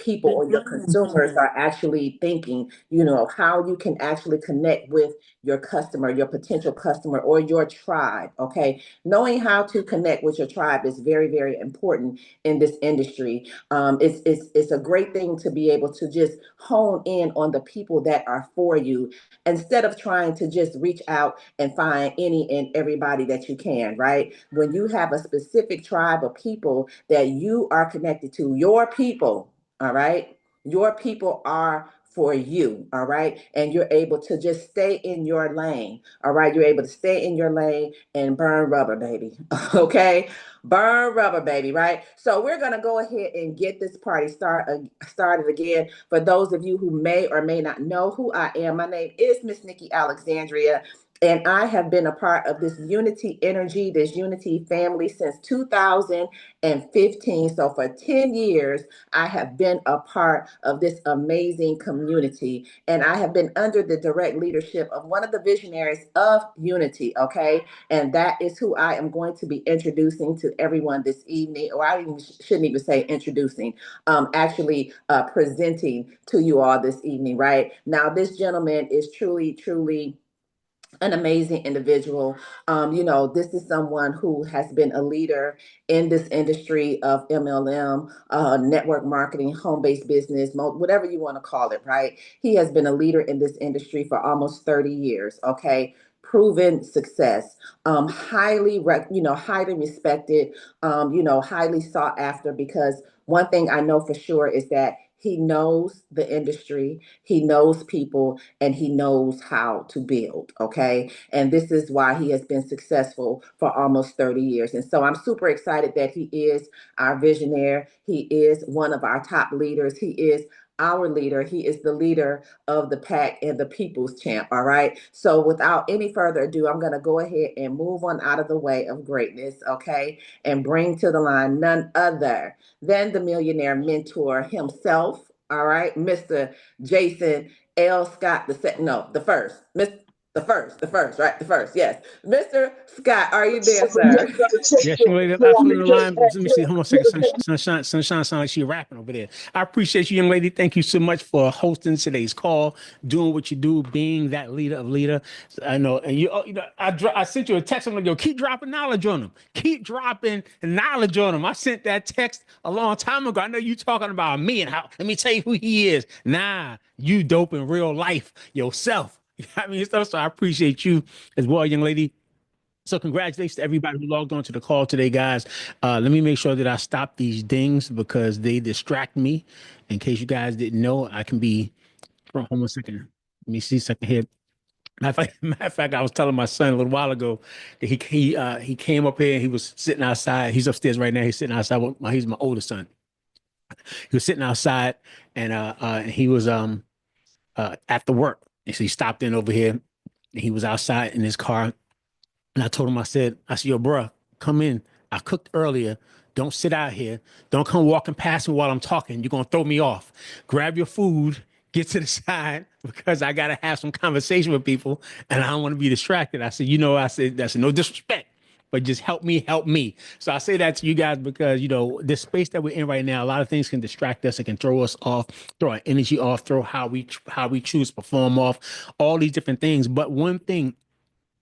people or your consumers are actually thinking, how you can actually connect with your customer, your potential customer, or your tribe. Okay. Knowing how to connect with your tribe is very, very important in this industry. It's a great thing to be able to just hone in on the people that are for you instead of trying to just reach out and find any and everybody that you can, right? When you have a specific tribe of people that you are connected to, your people, all right? Your people are for you, all right? And you're able to just stay in your lane, all right? You're able to stay in your lane and burn rubber, baby, okay? Burn rubber, baby, right? So we're going to go ahead and get this party started again. For those of you who may or may not know who I am, my name is Miss Nikki Alexandria. And I have been a part of this unity energy, this unity family since 2015. So for 10 years, I have been a part of this amazing community. And I have been under the direct leadership of one of the visionaries of unity. Okay. And that is who I am going to be introducing to everyone this evening. Or shouldn't even say introducing, actually presenting to you all this evening, right? Now, this gentleman is truly, truly an amazing individual. This is someone who has been a leader in this industry of MLM, network marketing, home-based business, whatever you want to call it, right? He has been a leader in this industry for almost 30 years, okay? Proven success, highly respected, highly sought after, because one thing I know for sure is that he knows the industry, he knows people, and he knows how to build. Okay. And this is why he has been successful for almost 30 years. And so I'm super excited that he is our visionary. He is one of our top leaders. He is our leader. He is the leader of the pack and the people's champ. All right. So without any further ado, I'm going to go ahead and move on out of the way of greatness. Okay. And bring to the line none other than the millionaire mentor himself. All right. Mr. Jason L. Scott, the first, right? The first, yes. Mr. Scott, are you there, sir? Yes, young lady, absolutely in line. Let me see. Hold on a second. Sunshine sounds like she's rapping over there. I appreciate you, young lady. Thank you so much for hosting today's call, doing what you do, being that leader of leader. I know, and I sent you a text. I'm like, yo, keep dropping knowledge on them. Keep dropping knowledge on them. I sent that text a long time ago. I know you talking about me and how. Let me tell you who he is. Nah, you dope in real life yourself. I mean, stuff. So I appreciate you as well, young lady. So congratulations to everybody who logged on to the call today, guys. Let me make sure that I stop these dings because they distract me. In case you guys didn't know, I can be. Hold on a second. Let me see a second here. Matter of fact, I was telling my son a little while ago that he came up here and he was sitting outside. He's upstairs right now. He's sitting outside. He's my oldest son. He was sitting outside and he was after work. And so he stopped in over here. He was outside in his car. And I told him, I said, yo, bro, come in. I cooked earlier. Don't sit out here. Don't come walking past me while I'm talking. You're going to throw me off. Grab your food, get to the side because I got to have some conversation with people and I don't want to be distracted. I said, that's no disrespect, but just help me, help me. So I say that to you guys because, this space that we're in right now, a lot of things can distract us. It can throw us off, throw our energy off, throw how we choose to perform off, all these different things. But one thing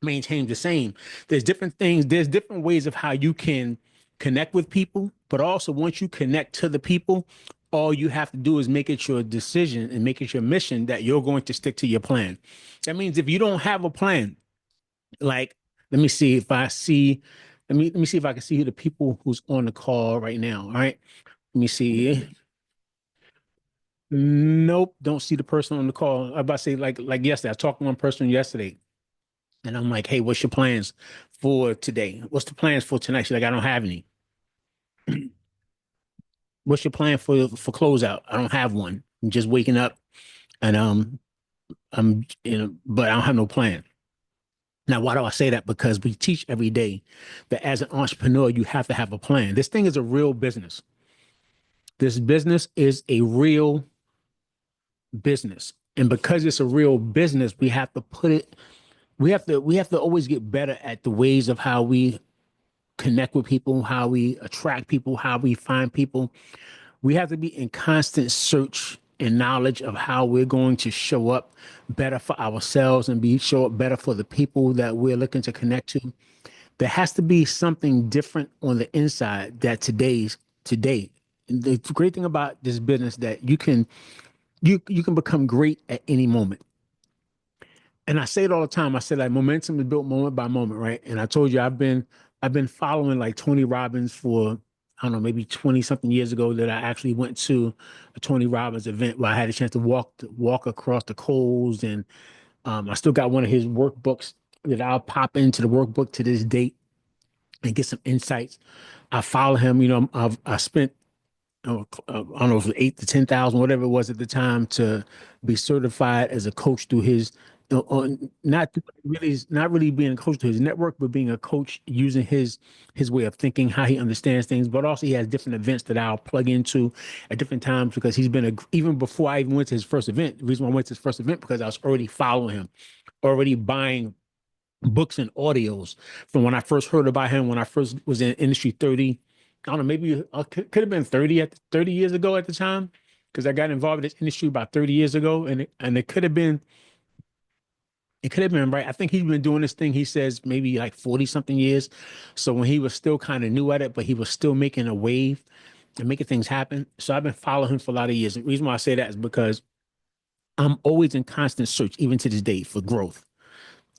maintains the same. There's different things, there's different ways of how you can connect with people, but also once you connect to the people, all you have to do is make it your decision and make it your mission that you're going to stick to your plan. That means if you don't have a plan, like let me see if I see, let me see if I can see who the people who's on the call right now. All right. Let me see. Nope, don't see the person on the call. I about to say like yesterday. I talked to one person yesterday. And I'm like, hey, what's your plans for today? What's the plans for tonight? She's like, I don't have any. What's your plan for closeout? I don't have one. I'm just waking up and I'm but I don't have no plan. Now, why do I say that? Because we teach every day that as an entrepreneur, you have to have a plan. This thing is a real business. This business is a real business. And because it's a real business, we have to always get better at the ways of how we connect with people, how we attract people, how we find people. We have to be in constant search and knowledge of how we're going to show up better for ourselves and show up better for the people that we're looking to connect to. There has to be something different on the inside that today. The great thing about this business that you can become great at any moment. And I say it all the time. I say like momentum is built moment by moment, right? And I told you I've been following like Tony Robbins for I don't know, maybe 20 something years ago that I actually went to a Tony Robbins event where I had a chance to walk across the coals, and I still got one of his workbooks that I'll pop into the workbook to this date and get some insights. I follow him. I spent I don't know if it was 8 to 10,000, whatever it was at the time, to be certified as a coach through his, not really being a coach to his network, but being a coach using his way of thinking, how he understands things. But also he has different events that I'll plug into at different times because he's been even before I even went to his first event. The reason why I went to his first event because I was already following him, already buying books and audios from when I first heard about him, when I first was in industry 30. I don't know, maybe could have been 30 years ago at the time, because I got involved in this industry about 30 years ago. And it could have been right. I think he's been doing this thing, he says, maybe like 40 something years. So when he was still kind of new at it, but he was still making a wave and making things happen. So I've been following him for a lot of years. The reason why I say that is because I'm always in constant search, even to this day, for growth.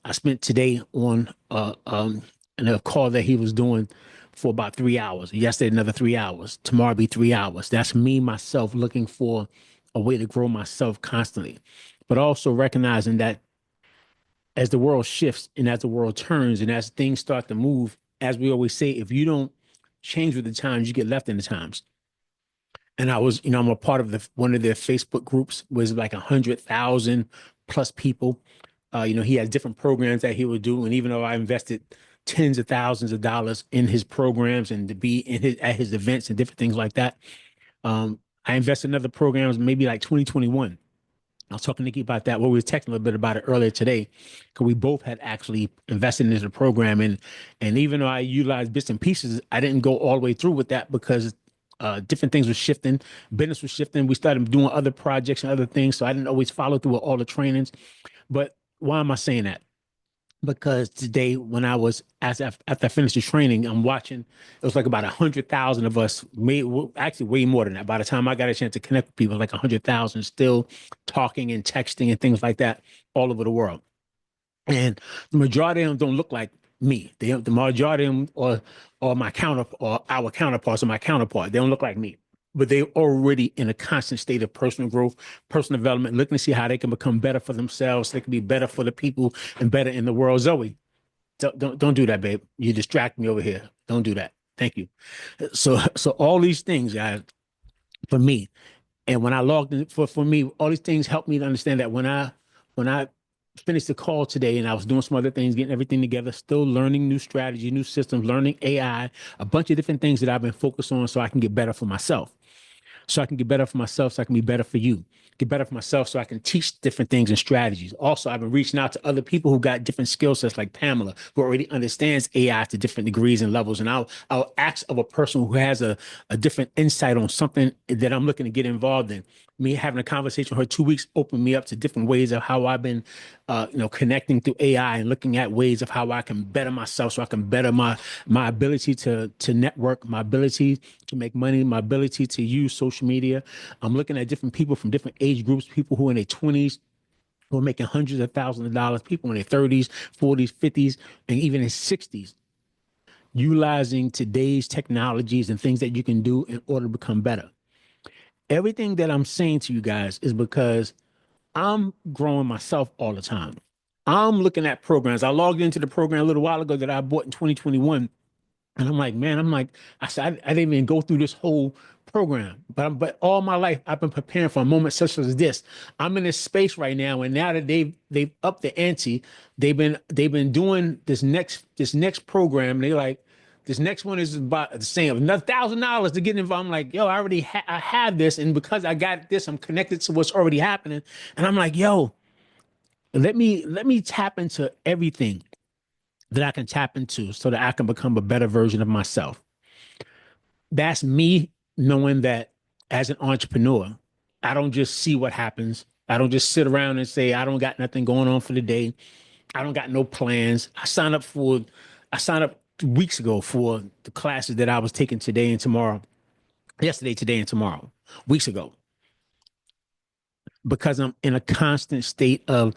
I spent today on a call that he was doing for about 3 hours. Yesterday, another 3 hours. Tomorrow be 3 hours. That's me, myself, looking for a way to grow myself constantly. But also recognizing that as the world shifts and as the world turns and as things start to move, as we always say, if you don't change with the times, you get left in the times. And I'm a part of one of their Facebook groups was like 100,000 plus people. He has different programs that he would do. And even though I invested tens of thousands of dollars in his programs and to be at his events and different things like that, I invested in other programs, maybe like 2021. I was talking to Nikki about that. Well, we were texting a little bit about it earlier today, because we both had actually invested in the program, and even though I utilized bits and pieces, I didn't go all the way through with that because different things were shifting, business was shifting. We started doing other projects and other things, so I didn't always follow through with all the trainings. But why am I saying that? Because today, when I was after I finished the training, I'm watching. It was like about 100,000 of us, actually way more than that. By the time I got a chance to connect with people, like 100,000 still talking and texting and things like that all over the world. And the majority of them don't look like me. The majority of them or my or our counterparts or my counterpart. They don't look like me, but they're already in a constant state of personal growth, personal development, looking to see how they can become better for themselves. They can be better for the people and better in the world. Zoe, don't do that, babe. You distract me over here. Don't do that. Thank you. So all these things, guys, for me, and when I logged in for me, all these things helped me to understand that when I finished the call today and I was doing some other things, getting everything together, still learning new strategy, new systems, learning AI, a bunch of different things that I've been focused on so I can get better for myself. So I can get better for myself, so I can be better for you. Get better for myself so I can teach different things and strategies. Also, I've been reaching out to other people who got different skill sets, like Pamela, who already understands AI to different degrees and levels. And I'll ask of a person who has a different insight on something that I'm looking to get involved in. Me having a conversation with her 2 weeks opened me up to different ways of how I've been, connecting through AI and looking at ways of how I can better myself, so I can better my ability to network, my ability to make money, my ability to use social media. I'm looking at different people from different age groups, people who are in their 20s, who are making hundreds of thousands of dollars, people in their 30s, 40s, 50s, and even in 60s, utilizing today's technologies and things that you can do in order to become better. Everything that I'm saying to you guys is because I'm growing myself all the time. I'm looking at programs. I logged into the program a little while ago that I bought in 2021. And I'm like, man, I said, I didn't even go through this whole program, but all my life I've been preparing for a moment such as this. I'm in this space right now, and now that they've upped the ante, they've been doing this next program. They like this next one is about the same, another $1,000 to get involved. I'm like, yo, I have this, and because I got this, I'm connected to what's already happening, and I'm like, yo, let me tap into everything that I can tap into so that I can become a better version of myself. That's me knowing that as an entrepreneur, I don't just see what happens. I don't just sit around and say, I don't got nothing going on for the day. I don't got no plans. I signed up weeks ago for the classes that I was taking today and tomorrow, yesterday, today, and tomorrow, weeks ago, because I'm in a constant state of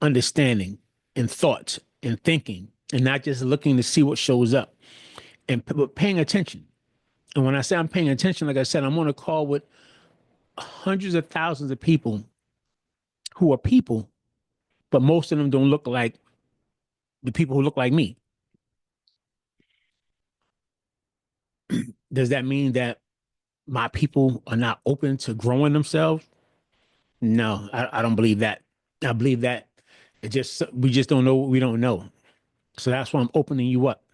understanding and thoughts and thinking and not just looking to see what shows up and but paying attention. And when I say I'm paying attention, like I said, I'm on a call with hundreds of thousands of people who are people, but most of them don't look like the people who look like me. Does that mean that my people are not open to growing themselves? No, I don't believe that. I believe that we just don't know what we don't know. So that's why I'm opening you up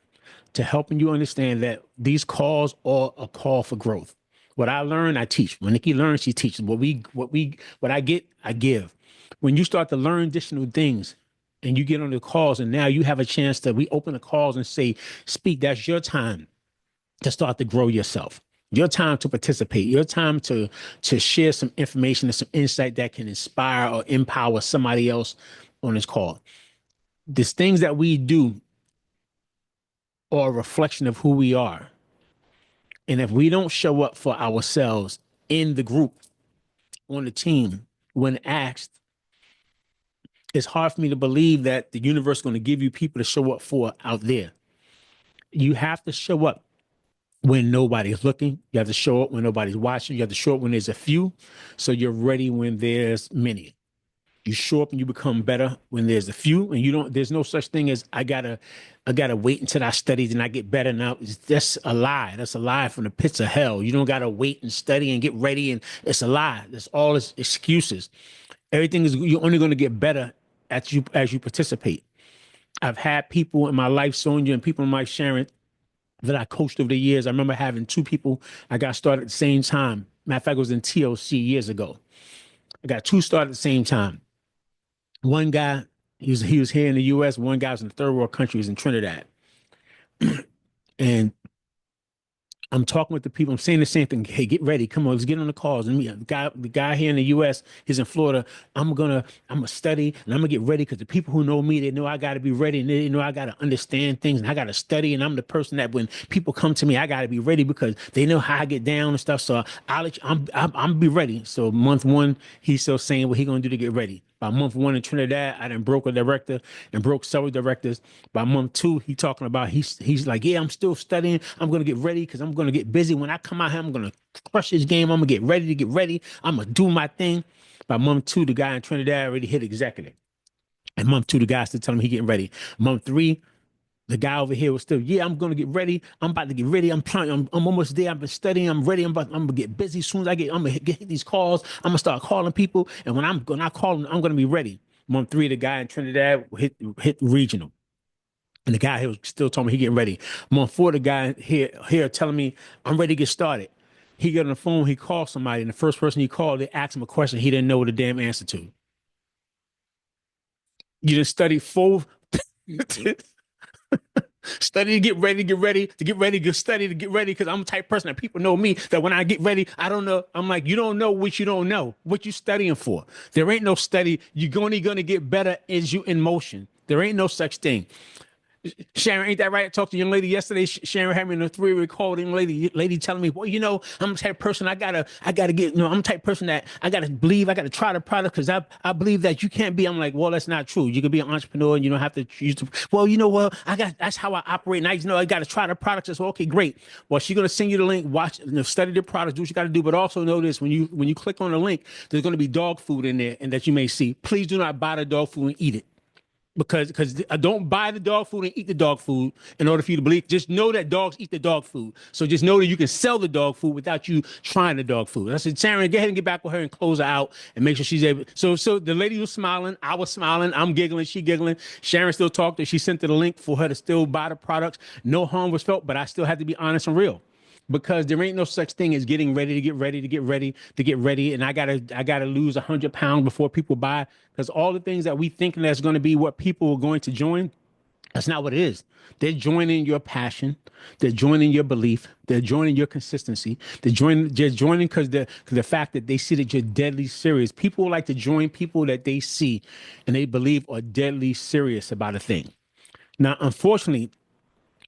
to helping you understand that these calls are a call for growth. What I learn, I teach. When Nikki learns, she teaches. What I get, I give. When you start to learn additional things and you get on the calls and now you have a chance to, we open the calls and say, speak, that's your time to start to grow yourself. Your time to participate, your time to share some information and some insight that can inspire or empower somebody else on this call. These things that we do are a reflection of who we are. And if we don't show up for ourselves in the group, on the team, when asked, it's hard for me to believe that the universe is going to give you people to show up for out there. You have to show up when nobody's looking. You have to show up when nobody's watching. You have to show up when there's a few, so you're ready when there's many. You show up and you become better when there's a few, and you don't. There's no such thing as I gotta wait until I study and I get better. Now that's a lie. That's a lie from the pits of hell. You don't gotta wait and study and get ready, and it's a lie. That's all excuses. Everything is you're only going to get better as you participate. I've had people in my life, Sonia, and people in my Sharon, that I coached over the years. I remember having two people I got started at the same time. Matter of fact, it was in TLC years ago. I got two started at the same time. One guy, he was here in the US. One guy was in the third world country, he was in Trinidad. And I'm talking with the people. I'm saying the same thing. Hey, get ready. Come on, let's get on the calls. And the guy here in the U.S., he's in Florida. I'm gonna study and I'm gonna get ready because the people who know me, they know I gotta be ready and they know I gotta understand things and I gotta study. And I'm the person that when people come to me, I gotta be ready because they know how I get down and stuff. So I'm be ready. So month one, he's still saying what he gonna do to get ready. By month one in Trinidad, I done broke a director and broke several directors. By month two, he talking about he's like, yeah, I'm still studying. I'm gonna get ready because I'm gonna get busy. When I come out here, I'm gonna crush this game. I'm gonna get ready to get ready. I'm gonna do my thing. By month two, the guy in Trinidad already hit executive. And month two, the guy still telling him he getting ready. Month three, the guy over here was still, yeah, I'm gonna get ready. I'm about to get ready. I'm almost there. I've been studying. I'm ready. I'm gonna get busy. As soon as I'm gonna hit these calls. I'm gonna start calling people. And when I'm gonna call them, I'm gonna be ready. Month three, the guy in Trinidad hit regional. And the guy here was still telling me he getting ready. Month four, the guy here telling me I'm ready to get started. He got on the phone, he called somebody, and the first person he called, they asked him a question he didn't know the damn answer to. You didn't study full study to get ready, get study to get ready. Cause I'm the type of person that people know me that when I get ready, I don't know. I'm like, you don't know what you don't know. What you studying for? There ain't no study. You're only gonna get better as you in motion. There ain't no such thing. Sharon, ain't that right? I talked to a young lady yesterday. Sharon had me in a three-way call. The lady telling me, well, I'm the type of person I gotta get, I'm the type of person that I gotta believe, I gotta try the product because I believe that you can't be. I'm like, well, that's not true. You can be an entrepreneur and you don't have to use the, well, that's how I operate. And I gotta try the products. I said, okay, great. Well, she's gonna send you the link, watch, study the products, do what you gotta do, but also know this, when you click on the link, there's gonna be dog food in there and that you may see. Please do not buy the dog food and eat it. Because I don't buy the dog food and eat the dog food in order for you to believe. Just know that dogs eat the dog food. So just know that you can sell the dog food without you trying the dog food. I said, Sharon, go ahead and get back with her and close her out and make sure she's able. So the lady was smiling. I was smiling. I'm giggling. She giggling. Sharon still talked to her. She sent her the link for her to still buy the products. No harm was felt, but I still had to be honest and real. Because there ain't no such thing as getting ready to get ready. And I gotta lose 100 pounds before people buy. Because all the things that we think that's going to be what people are going to join, That's not what it is. They're joining your passion. They're joining your belief. They're joining your consistency. They're joining because the fact that they see that you're deadly serious. People like to join people that they see and they believe are deadly serious about a thing. Now, unfortunately,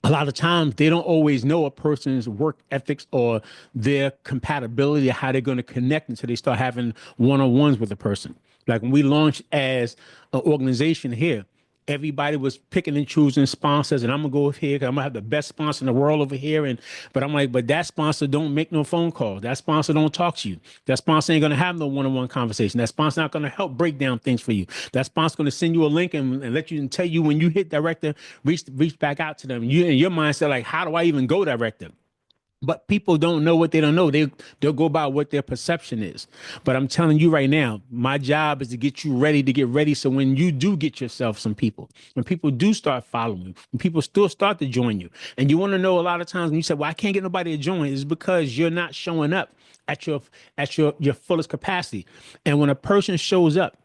a lot of times they don't always know a person's work ethics or their compatibility, how they're going to connect until they start having one-on-ones with a person. Like when we launched as an organization here, everybody was picking and choosing sponsors, and I'm gonna go here because I'm gonna have the best sponsor in the world over here. And but I'm like, but that sponsor don't make no phone calls. That sponsor don't talk to you. That sponsor ain't gonna have no one-on-one conversation. That sponsor not gonna help break down things for you. That sponsor gonna send you a link and let you and tell you when you hit director, reach back out to them. You in your mindset like, how do I even go director? But people don't know what they don't know. They'll go by what their perception is. But I'm telling you right now, my job is to get you ready to get ready. So when you do get yourself some people, when people do start following you, when people still start to join you, and you want to know a lot of times when you say, "Well, I can't get nobody to join," is because you're not showing up at your fullest capacity. And when a person shows up,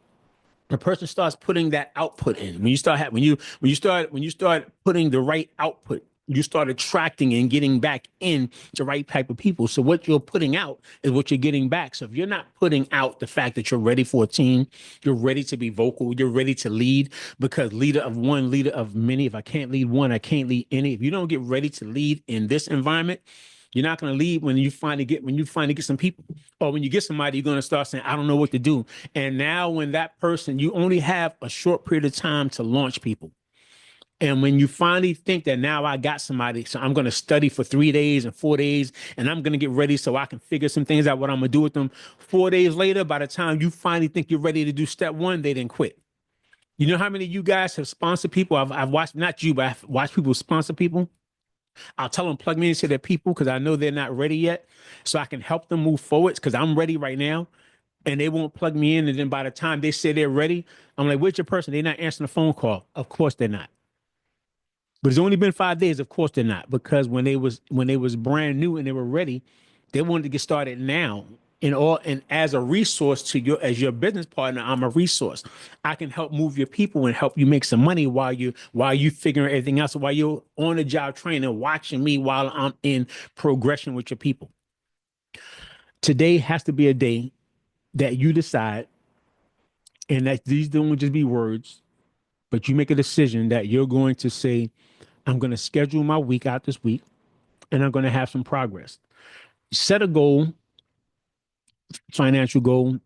the person starts putting that output in. When you start when you start putting the right output, you start attracting and getting back in the right type of people. So what you're putting out is what you're getting back. So if you're not putting out the fact that you're ready for a team, you're ready to be vocal, you're ready to lead, because leader of one, leader of many. If I can't lead one, I can't lead any. If you don't get ready to lead in this environment, you're not going to lead when you finally get some people, or when you get somebody, you're going to start saying, "I don't know what to do." And now, when that person, you only have a short period of time to launch people. And when you finally think that now I got somebody, so I'm going to study for 3 days and 4 days, and I'm going to get ready so I can figure some things out what I'm going to do with them. 4 days later, by the time you finally think you're ready to do step one, they didn't quit. You know how many of you guys have sponsored people? I've watched, not you, but I've watched people sponsor people. I'll tell them plug me into their people because I know they're not ready yet. So I can help them move forward because I'm ready right now. And they won't plug me in. And then by the time they say they're ready, I'm like, where's your person? They're not answering the phone call. Of course they're not. But it's only been 5 days. Of course they're not. Because when they was brand new and they were ready, they wanted to get started now. And as a resource to your business partner, I'm a resource. I can help move your people and help you make some money while you figuring everything out. So while you're on the job training, watching me while I'm in progression with your people. Today has to be a day that you decide, and that these don't just be words, but you make a decision that you're going to say, I'm going to schedule my week out this week and I'm going to have some progress. Set a goal, financial goal,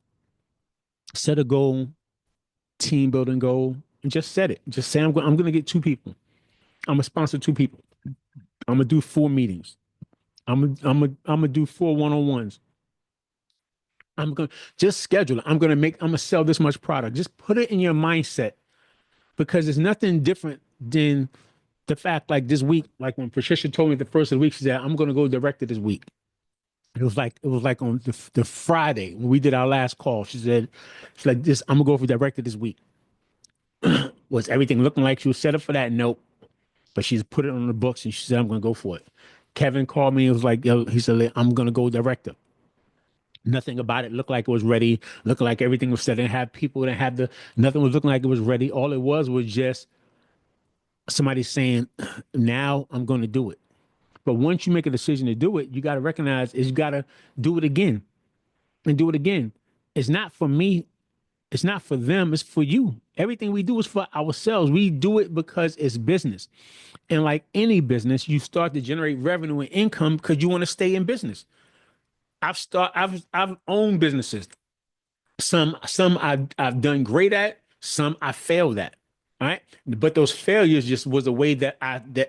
set a goal, team building goal, and just set it. Just say, I'm going to get 2 people. I'm going to sponsor 2 people. I'm going to do 4 meetings. I'm going to do 4 one-on-ones. I'm going to just schedule it. I'm going to sell this much product. Just put it in your mindset, because there's nothing different than the fact, like this week, like when Patricia told me the first of the week, she said, I'm going to go director this week. It was like on the Friday when we did our last call. She said, she's like, this, I'm gonna go for director this week. Was everything looking like she was set up for that? Nope. But she's put it on the books and she said, I'm gonna go for it. Kevin called me and was like, yo, he said, I'm gonna go director. Nothing about it looked like it was ready. Looked like everything was set. Didn't have people. Didn't have nothing was looking like it was ready. All it was just somebody saying, now I'm gonna do it. But once you make a decision to do it, you got to recognize is you got to do it again and do it again. It's not for me. It's not for them. It's for you. Everything we do is for ourselves. We do it because it's business. And like any business, you start to generate revenue and income because you want to stay in business. I've owned businesses. Some I've done great at, some I failed at. All right. But those failures just was a way that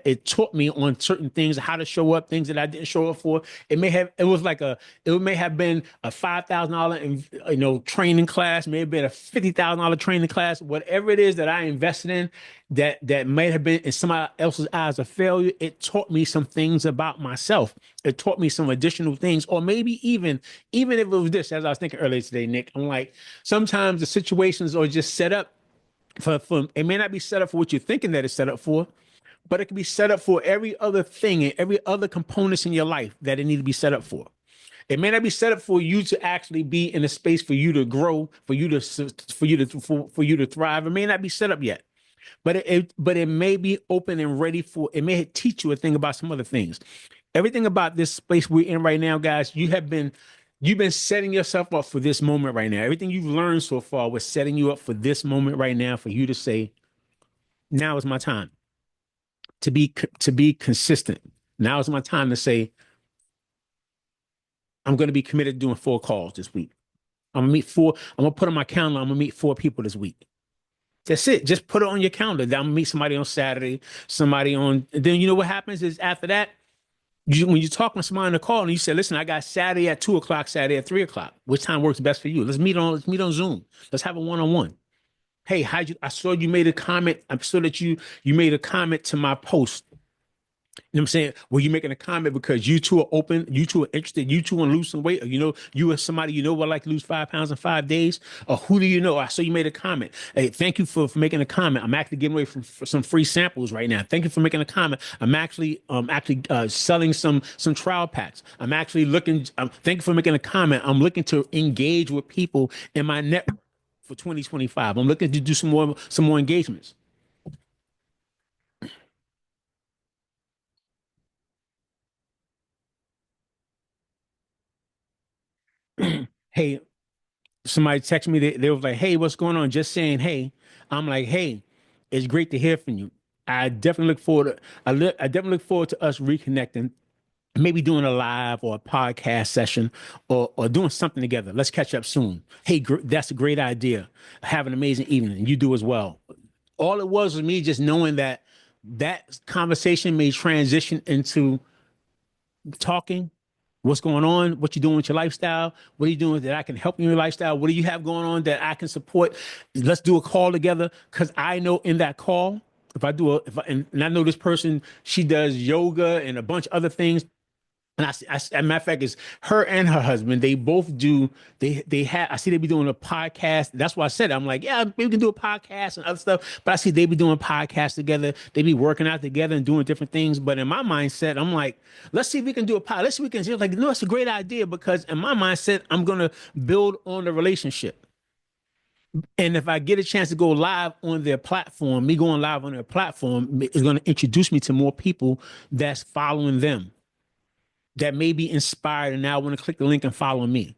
it taught me on certain things, how to show up, things that I didn't show up for. It may have been a $5,000 training class, may have been a $50,000 training class, whatever it is that I invested in that may have been in somebody else's eyes a failure. It taught me some things about myself. It taught me some additional things, or maybe even if it was this, as I was thinking earlier today, Nick, I'm like, sometimes the situations are just set up for it may not be set up for what you're thinking that it's set up for, but it can be set up for every other thing and every other components in your life that it need to be set up for. It may not be set up for you to actually be in a space for you to grow, for you to thrive. It may not be set up yet. but it may be open and ready for, it may teach you a thing about some other things. Everything about this space we're in right now, guys, you've been setting yourself up for this moment right now. Everything you've learned so far was setting you up for this moment right now, for you to say, now is my time to be consistent. Now is my time to say, I'm going to be committed to doing 4 calls this week. I'm gonna put on my calendar, I'm gonna meet 4 people this week. That's it. Just put it on your calendar. I'm gonna meet somebody on Saturday, somebody on, then you know what happens is after that, when you're talking to somebody on the call and you say, listen, I got Saturday at 2 o'clock, Saturday at 3 o'clock. Which time works best for you? Let's meet on Zoom. Let's have a one-on-one. Hey, I saw you made a comment. I saw that you made a comment to my post. You know what I'm saying? Well, you're making a comment because you two are open, you two are interested, you two want to lose some weight, or you are somebody would like to lose 5 pounds in 5 days, or who do you know? I saw you made a comment. Hey, thank you for making a comment. I'm actually giving away for some free samples right now. Thank you for making a comment. I'm actually selling some trial packs. I'm actually looking. Thank you for making a comment. I'm looking to engage with people in my network for 2025. I'm looking to do some more engagements. Hey, somebody texted me. They was like, "Hey, what's going on?" Just saying, "Hey." I'm like, "Hey, it's great to hear from you. I definitely look forward to. I definitely look forward to us reconnecting. Maybe doing a live or a podcast session, or doing something together. Let's catch up soon. Hey, that's a great idea. Have an amazing evening. And you do as well." All it was me just knowing that that conversation may transition into talking. What's going on? What you doing with your lifestyle? What are you doing that I can help you in your lifestyle? What do you have going on that I can support? Let's do a call together. Cause I know in that call, and I know this person, she does yoga and a bunch of other things. And as a matter of fact, it's her and her husband. They both do. I see they be doing a podcast. That's why I said it. I'm like, yeah, maybe we can do a podcast and other stuff. But I see they be doing podcasts together. They be working out together and doing different things. But in my mindset, I'm like, let's see if we can do a pod. Let's see if we can. Like, no, it's a great idea because in my mindset, I'm gonna build on the relationship. And if I get a chance to go live on their platform, me going live on their platform is going to introduce me to more people that's following them, that may be inspired and now want to click the link and follow me.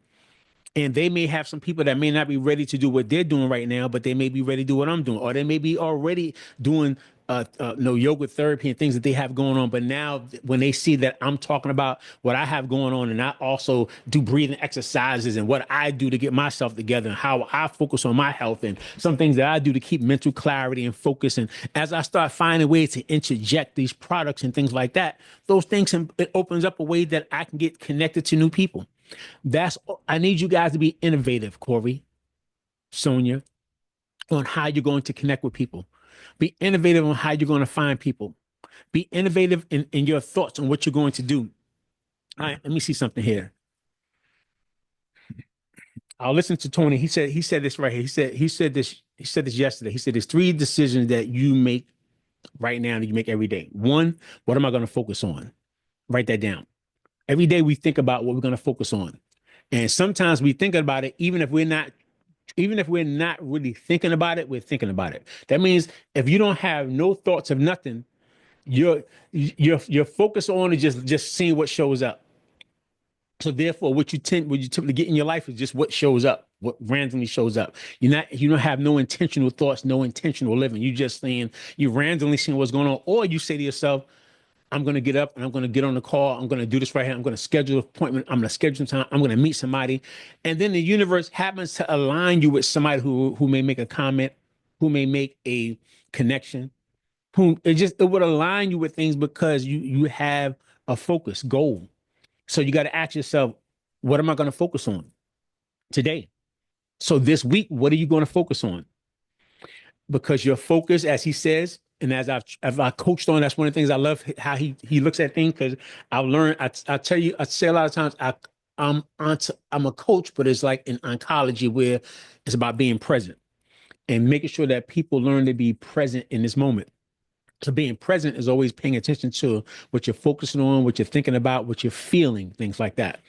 And they may have some people that may not be ready to do what they're doing right now, but they may be ready to do what I'm doing, or they may be already doing no yoga therapy and things that they have going on. But now when they see that I'm talking about what I have going on, and I also do breathing exercises and what I do to get myself together and how I focus on my health and some things that I do to keep mental clarity and focus. And as I start finding ways to interject these products and things like that, those things, it opens up a way that I can get connected to new people. I need you guys to be innovative, Corey, Sonia, on how you're going to connect with people. Be innovative on how you're going to find people. Be innovative in your thoughts on what you're going to do. All right, let me see something here. I'll listen to Tony. He said this right here. He said this yesterday. He said there's 3 decisions that you make right now that you make every day. 1, what am I going to focus on? Write that down. Every day we think about what we're going to focus on. And sometimes we think about it, even if we're not really thinking about it, we're thinking about it. That means if you don't have no thoughts of nothing, you're focused on is just seeing what shows up. So therefore, what you typically get in your life is just what shows up, what randomly shows up. You don't have no intentional thoughts, no intentional living. You randomly seeing what's going on, or you say to yourself, I'm going to get up and I'm going to get on the call. I'm going to do this right here. I'm going to schedule an appointment. I'm going to schedule some time. I'm going to meet somebody. And then the universe happens to align you with somebody who may make a comment, who may make a connection, it would align you with things because you have a focus goal. So you got to ask yourself, what am I going to focus on today? So this week, what are you going to focus on? Because your focus, as he says, and as I coached on, that's one of the things I love how he looks at things, because I've learned. I tell you, I say a lot of times, I'm a coach, but it's like in oncology where it's about being present and making sure that people learn to be present in this moment. So being present is always paying attention to what you're focusing on, what you're thinking about, what you're feeling, things like that.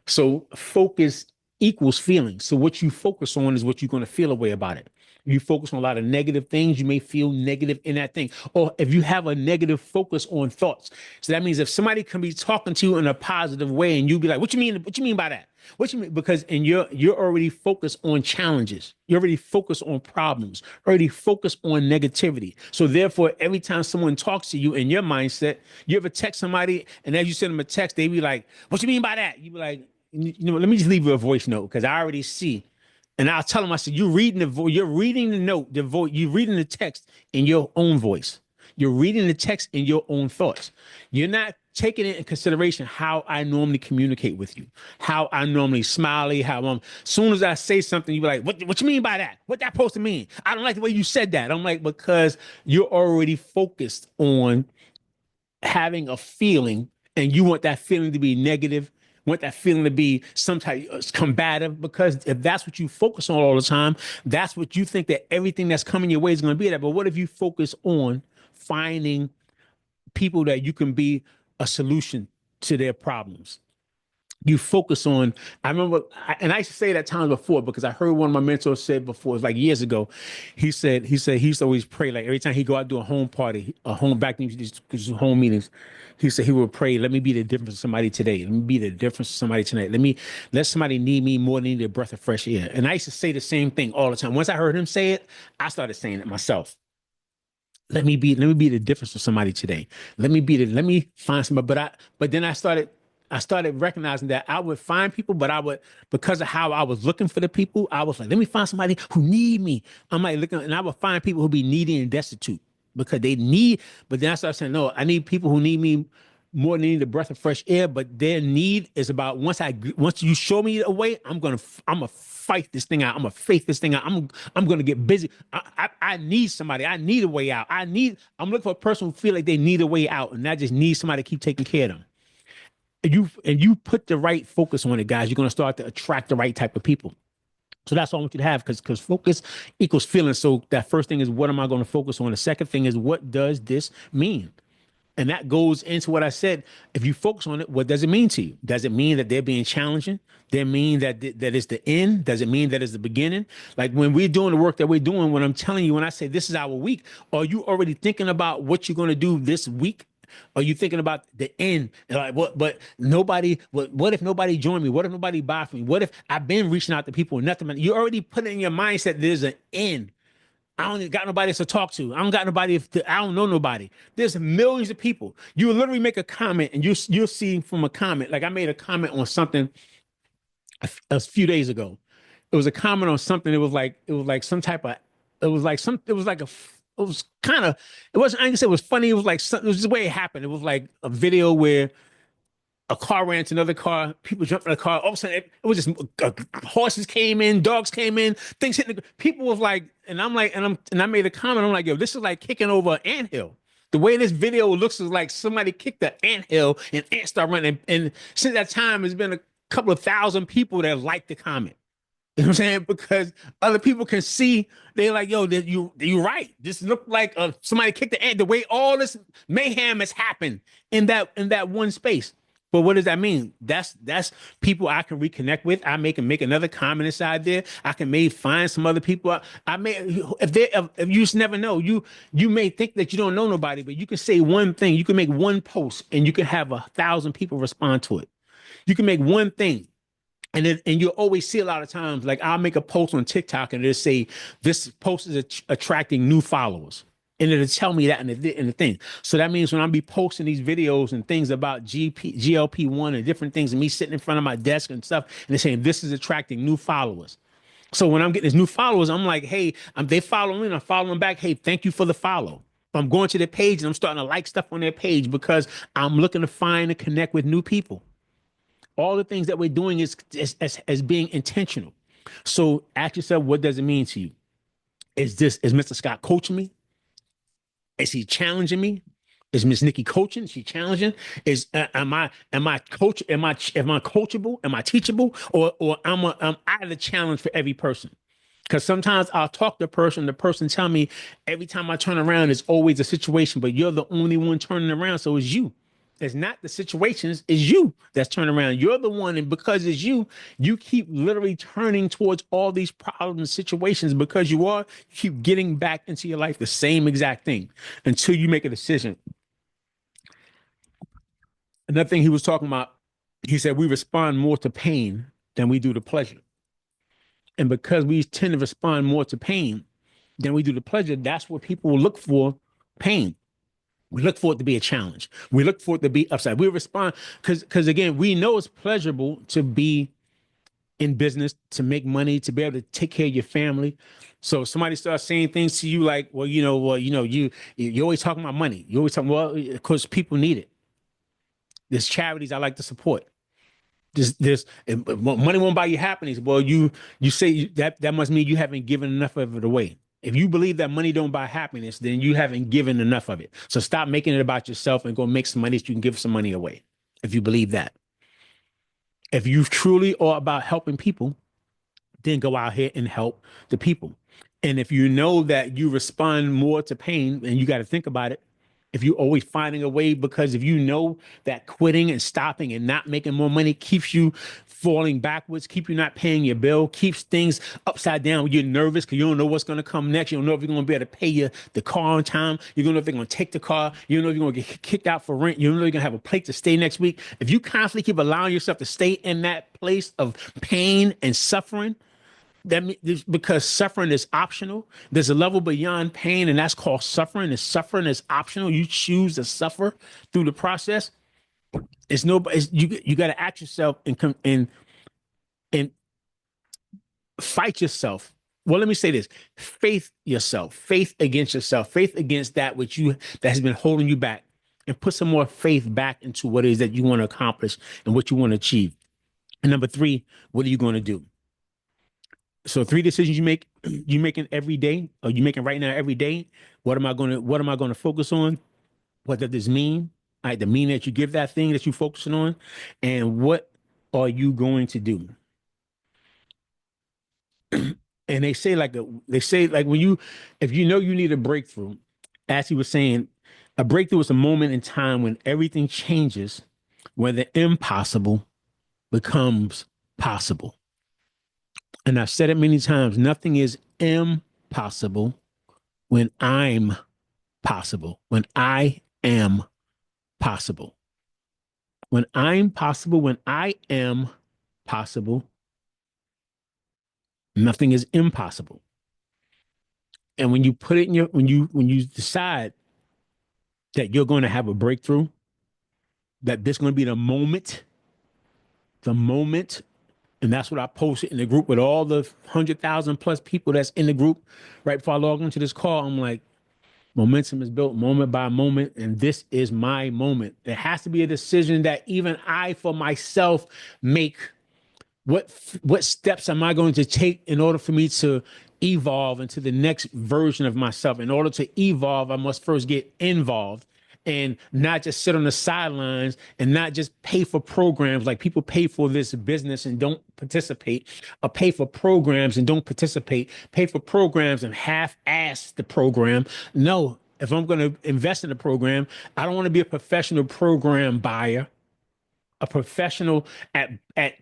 So focus equals feeling. So what you focus on is what you're going to feel a way about it. you focus on a lot of negative things, you may feel negative in that thing. Or if you have a negative focus on thoughts. So that means if somebody can be talking to you in a positive way and you be like, what you mean? What you mean by that? What you mean? Because you're already focused on challenges. You're already focused on problems, already focused on negativity. So therefore, every time someone talks to you in your mindset, you ever text somebody and as you send them a text, they be like, what you mean by that? You be like, let me just leave you a voice note because I already see. And I'll tell them, I said, you're reading the note, you're reading the text in your own voice. You're reading the text in your own thoughts. You're not taking into consideration how I normally communicate with you, how I normally smiley, how as soon as I say something, you be like, what you mean by that? What that supposed to mean? I don't like the way you said that. I'm like, because you're already focused on having a feeling and you want that feeling to be negative, want that feeling to be some type of combative, because if that's what you focus on all the time, that's what you think that everything that's coming your way is going to be that. But what if you focus on finding people that you can be a solution to their problems? You focus on, I remember, and I used to say that times before because I heard one of my mentors say before, it was like years ago. He used to always pray, like every time he go out to a home party, a home back then, these home meetings, he said he would pray, let me be the difference for somebody today. Let me be the difference for somebody tonight. Let somebody need me more than need a breath of fresh air. And I used to say the same thing all the time. Once I heard him say it, I started saying it myself. Let me be the difference for somebody today. Let me find somebody. But then I started recognizing that I would find people, but I would, because of how I was looking for the people, I was like, let me find somebody who need me. I'm like looking, and I would find people who be needy and destitute because they need, but then I started saying, no, I need people who need me more than need a breath of fresh air, but their need is about once you show me a way, I'm gonna fight this thing out. I'm gonna face this thing out. I'm gonna get busy. I need somebody. I need a way out. I'm looking for a person who feel like they need a way out, and I just need somebody to keep taking care of them. And you put the right focus on it, guys, you're gonna start to attract the right type of people. So that's all I want you to have, because focus equals feeling. So that first thing is, what am I going to focus on? The second thing is, what does this mean? And that goes into what I said. If you focus on it, what does it mean to you? Does it mean that they're being challenging? Does it mean that it's the end? Does it mean that it's the beginning? Like when we're doing the work that we're doing, when I'm telling you, when I say this is our week, are you already thinking about what you're going to do this week? Are you thinking about the end? Like what? But nobody. What if nobody joined me? What if nobody buy from me? What if I've been reaching out to people and nothing? You already put in your mindset there's an end. I don't got nobody to talk to. I don't got nobody. I don't know nobody. There's millions of people. You literally make a comment and you'll see from a comment. Like I made a comment on something a few days ago. It was a comment on something. It was like some type of. It was like some. It was like a. It was kind of. It wasn't. I didn't say it was funny. It was like. It was just the way it happened. It was like a video where a car ran into another car. People jumped in the car. All of a sudden, it was just horses came in, dogs came in, things hitting. People was like, and I'm like, and I made a comment. I'm like, yo, this is like kicking over an anthill. The way this video looks is like somebody kicked the anthill and ants start running. And since that time, there's been a couple of thousand people that liked the comment. You know what I'm saying? Because other people can see, they're like, yo, you're right. This looked like somebody kicked the ant. The way all this mayhem has happened in that one space. But what does that mean? That's people I can reconnect with. I make another comment inside there. I can maybe find some other people. I may if you just never know. You may think that you don't know nobody, but you can say one thing. You can make one post, and you can have 1,000 people respond to it. You can make one thing. And you'll always see a lot of times, like I'll make a post on TikTok and it'll say, this post is attracting new followers. And it'll tell me that in the thing. So that means when I be posting these videos and things about GLP-1 and different things, and me sitting in front of my desk and stuff, and they're saying this is attracting new followers. So when I'm getting these new followers, I'm like, hey, they follow me and I'm following back. Hey, thank you for the follow. I'm going to their page and I'm starting to like stuff on their page because I'm looking to find and connect with new people. All the things that we're doing is as being intentional. So ask yourself, what does it mean to you? Is Mr. Scott coaching me? Is he challenging me? Is Miss Nikki coaching? Is she challenging? Am I coach? Am I coachable? Am I teachable? Or am I the challenge for every person? Because sometimes I'll talk to the person tell me every time I turn around, it's always a situation, but you're the only one turning around, so it's you. It's not the situations, it's you that's turning around. You're the one, and because it's you, you keep literally turning towards all these problems and situations because you keep getting back into your life the same exact thing until you make a decision. Another thing he was talking about, he said we respond more to pain than we do to pleasure. And because we tend to respond more to pain than we do to pleasure, that's what people will look for, pain. We look for it to be a challenge. We look for it to be upside. We respond because again, we know it's pleasurable to be in business, to make money, to be able to take care of your family. So if somebody starts saying things to you like, you're always talking about money. You always talking, well, because people need it. There's charities I like to support. This money won't buy you happiness. Well, you say that must mean you haven't given enough of it away. If you believe that money don't buy happiness, then you haven't given enough of it. So stop making it about yourself and go make some money so you can give some money away. If you believe that, if you truly are about helping people, then go out here and help the people. And if you know that you respond more to pain, and you got to think about it, if you're always finding a way, because if you know that quitting and stopping and not making more money keeps you falling backwards, keep you not paying your bill, keeps things upside down. You're nervous because you don't know what's going to come next. You don't know if you're going to be able to pay the car on time. You don't know if they're going to take the car. You don't know if you're going to get kicked out for rent. You don't know if you're going to have a place to stay next week. If you constantly keep allowing yourself to stay in that place of pain and suffering, because suffering is optional. There's a level beyond pain, and that's called suffering. And suffering is optional. You choose to suffer through the process. It's nobody. You got to act yourself and fight yourself. Well, let me say this: faith yourself, faith against yourself, faith against that that has been holding you back, and put some more faith back into what it is that you want to accomplish and what you want to achieve. And number three, what are you going to do? So 3 decisions you making every day, or you making right now every day. What am I going to focus on? What does this mean? All right, the meaning that you give that thing that you're focusing on, and what are you going to do? And they say like if you know you need a breakthrough, as he was saying, a breakthrough is a moment in time when everything changes, where the impossible becomes possible. And I've said it many times, nothing is impossible when I'm possible, when I am possible. When I'm possible, when I am possible, nothing is impossible. And when you put it in when you decide that you're going to have a breakthrough, that this is going to be the moment, and that's what I posted in the group with all the 100,000 plus people that's in the group. Right before I log into this call, I'm like, momentum is built moment by moment, and this is my moment. There has to be a decision that even I, for myself, make. What steps am I going to take in order for me to evolve into the next version of myself? In order to evolve, I must first get involved and not just sit on the sidelines and not just pay for programs like people pay for this business and don't participate, or pay for programs and don't participate, pay for programs and half-ass the program. No, if I'm going to invest in a program, I don't want to be a professional program buyer, a professional at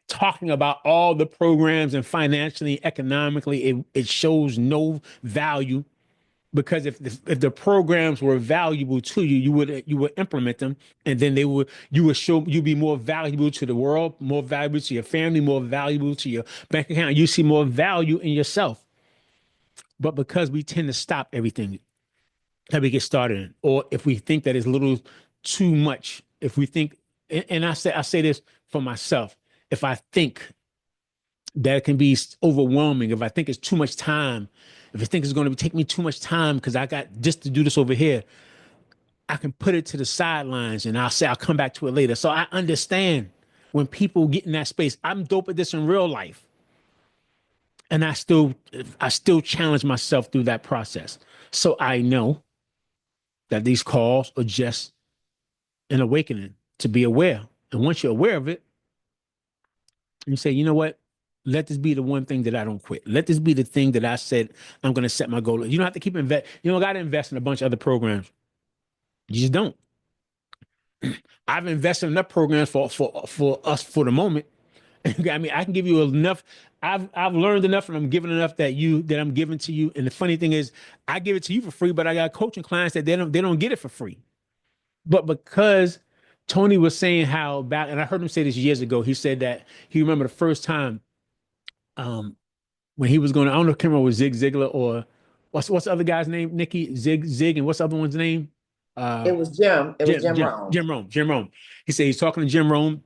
talking about all the programs, and financially, economically, it shows no value. Because if the programs were valuable to you, you would implement them, and then you'd be more valuable to the world, more valuable to your family, more valuable to your bank account. You see more value in yourself. But because we tend to stop everything that we get started in, or if we think that it's a little too much, if we think, and I say this for myself, if I think that it can be overwhelming, if I think it's too much time, if I think it's going to take me too much time because I got just to do this over here, I can put it to the sidelines and I'll say I'll come back to it later. So I understand when people get in that space. I'm dope at this in real life, and I still challenge myself through that process. So I know that these calls are just an awakening to be aware. And once you're aware of it, you say, you know what? Let this be the one thing that I don't quit. Let this be the thing that I said I'm going to set my goal. You don't have to keep invest. You don't got to invest in a bunch of other programs. You just don't. I've invested in enough programs for us for the moment. I mean, I can give you enough. I've learned enough, and I'm giving enough that I'm giving to you. And the funny thing is, I give it to you for free, but I got coaching clients that they don't get it for free. But because Tony was saying how back, and I heard him say this years ago. He said that he remember the first time um, when he was going. I don't know, if I can't remember was Zig Ziglar or what's the other guy's name? Nikki Zig, and what's the other one's name? Uh, It was Jim. It was Jim Jim Jim Rohn. Jim Rome. Jim Rome. He said he's talking to Jim Rome.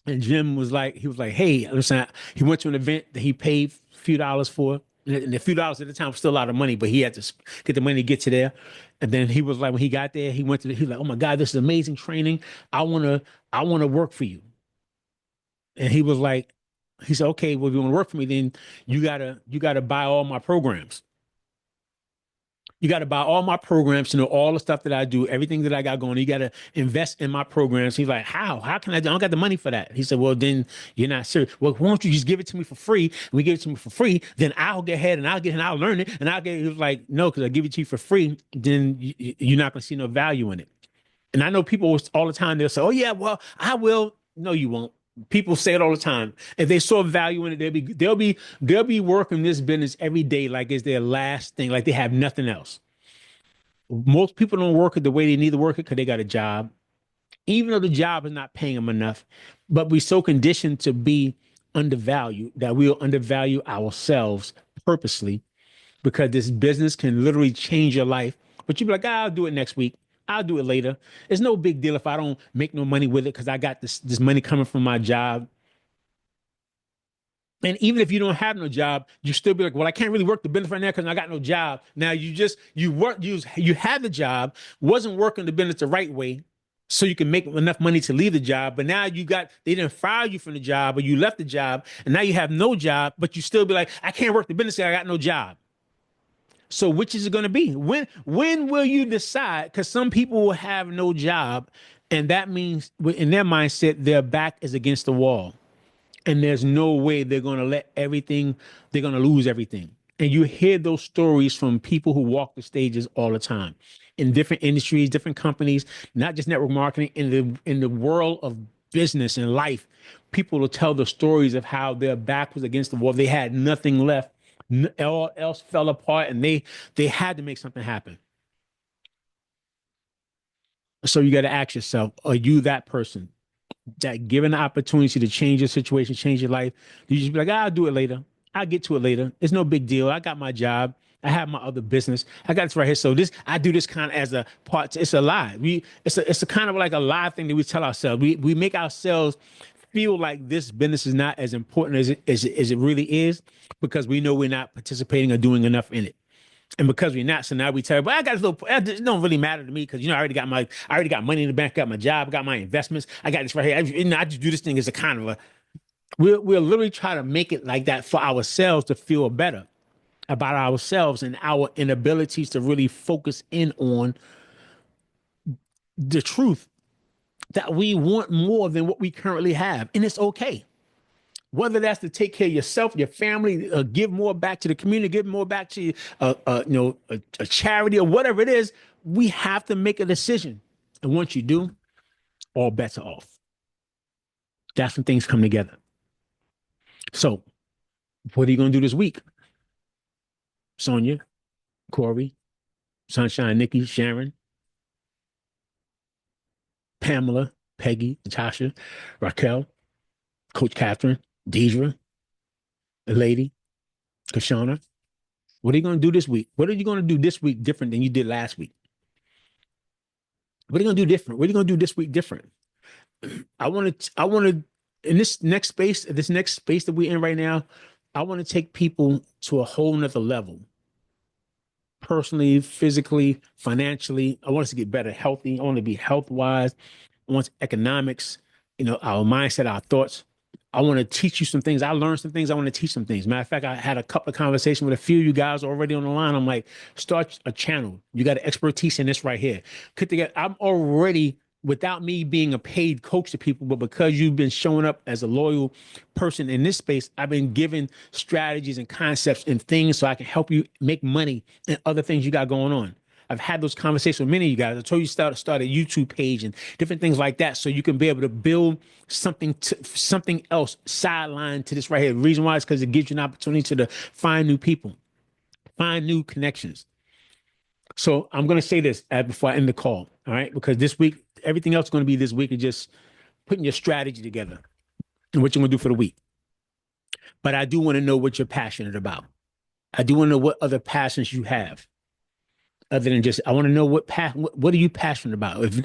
And Jim was like, hey, listen, he went to an event that he paid a few dollars for. And a few dollars at the time was still a lot of money, but he had to get the money to get to there. And then he was like, when he got there, he was like, oh my God, this is amazing training. I wanna work for you. And he was like, he said, okay, well, if you want to work for me, then you gotta buy all my programs. You got to buy all my programs to know all the stuff that I do, everything that I got going. You got to invest in my programs. He's like, how? How can I do? I don't got the money for that. He said, well, then you're not serious. Well, why don't you just give it to me for free? And we give it to me for free, then I'll get ahead and I'll learn it. And I'll get, he was like, no, because I give it to you for free, then you're not going to see no value in it. And I know people all the time, they'll say, oh yeah, well, I will. No, you won't. People say it all the time. If they saw value in it, they'll be working this business every day like it's their last thing, like they have nothing else. Most people don't work it the way they need to work it because they got a job, even though the job is not paying them enough. But we're so conditioned to be undervalued that we'll undervalue ourselves purposely because this business can literally change your life. But you'll be like, I'll do it next week. I'll do it later. It's no big deal if I don't make no money with it because I got this money coming from my job. And even if you don't have no job, you still be like, well, I can't really work the business right now because I got no job. Now you had the job, wasn't working the business the right way, so you can make enough money to leave the job. But now they didn't fire you from the job, or you left the job, and now you have no job, but you still be like, I can't work the business because I got no job. So which is it going to be? When will you decide? Because some people will have no job, and that means in their mindset, their back is against the wall and there's no way they're going to they're going to lose everything. And you hear those stories from people who walk the stages all the time in different industries, different companies, not just network marketing, in the world of business and life. People will tell the stories of how their back was against the wall. They had nothing left. All else fell apart and they had to make something happen. So you got to ask yourself, are you that person? That given the opportunity to change your situation, change your life, you just be like, I'll do it later. I'll get to it later. It's no big deal. I got my job. I have my other business. I got this right here. So I do this kind of as a part. It's a lie. It's a kind of like a lie thing that we tell ourselves. We make ourselves feel like this business is not as important as it really is because we know we're not participating or doing enough in it. And because we're not, so now we tell you, but I got this little, it don't really matter to me because, I already got money in the bank, got my job, got my investments. I got this right here. I just do this thing as a kind of we'll literally try to make it like that for ourselves to feel better about ourselves and our inabilities to really focus in on the truth that we want more than what we currently have. And it's okay. Whether that's to take care of yourself, your family, give more back to the community, give more back to a charity or whatever it is, we have to make a decision. And once you do, all bets are off. That's when things come together. So, what are you going to do this week? Sonia, Corey, Sunshine, Nikki, Sharon, Pamela, Peggy, Natasha, Raquel, Coach Catherine, Deidre, the lady, Kashana. What are you going to do this week? What are you going to do this week different than you did last week? What are you going to do different? What are you going to do this week different? I want to, in this next space that we're in right now, I want to take people to a whole nother level. Personally, physically, financially. I want us to get better, healthy. I want to be health wise. I want economics, our mindset, our thoughts. I want to teach you some things. I learned some things. I want to teach some things. Matter of fact, I had a couple of conversations with a few of you guys already on the line. I'm like, start a channel. You got expertise in this right here. I'm already, without me being a paid coach to people, but because you've been showing up as a loyal person in this space, I've been given strategies and concepts and things so I can help you make money and other things you got going on. I've had those conversations with many of you guys. I told you start a YouTube page and different things like that, so you can be able to build something else sideline to this right here. The reason why is because it gives you an opportunity to find new people, find new connections. So I'm going to say this before I end the call, all right? Because this week, everything else is going to be this week is just putting your strategy together and what you're going to do for the week. But I do want to know what you're passionate about. I do want to know what other passions you have, other than just. I want to know what are you passionate about. If